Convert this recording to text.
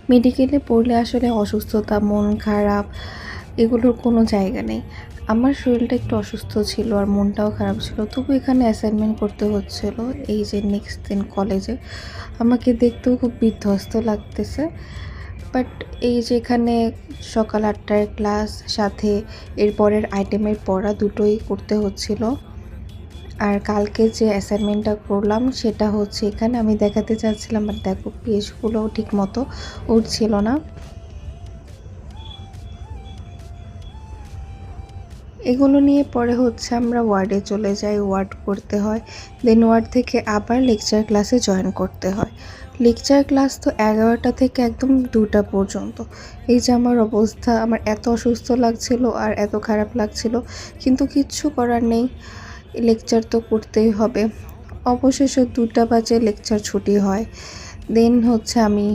মেডিকেলে পড়লে আসলে অসুস্থতা, মন খারাপ এগুলোর কোনো জায়গা নেই। আমার শরীরটা একটু অসুস্থ ছিল আর মনটাও খারাপ ছিল। তবু এখানে অ্যাসাইনমেন্ট করতে হচ্ছিল। এই যে নেক্সট দিন কলেজে। আমাকে দেখতেও খুব বিধ্বস্ত লাগতেছে। বাট এই যে এখানে সকাল ৮টায় ক্লাস, সাথে এরপরের আইটেমের পড়া দুটোই করতে হচ্ছিল। আর কালকে যে অ্যাসাইনমেন্টটা করলাম সেটা হচ্ছে এখানে আমি দেখাতে চাচ্ছিলাম, বাট দেখো পেজগুলোও ঠিক মতো উঠছিল না। এগুলো নিয়ে পরে হচ্ছে আমরা ওয়ার্ডে চলে যাই, ওয়ার্ড করতে হয়। দেন ওয়ার্ড থেকে আবার লেকচার ক্লাসে জয়েন করতে হয়। লেকচার ক্লাস তো 11টা থেকে একদম 2টা পর্যন্ত। এই যে আমার অবস্থা, আমার এত অসুস্থ লাগছিল আর এত খারাপ লাগছিল, কিন্তু কিচ্ছু করার নেই, লেকচার তো করতেই হবে। অবশেষে 2টা বাজে লেকচার ছুটি হয়। দেন হচ্ছে আমি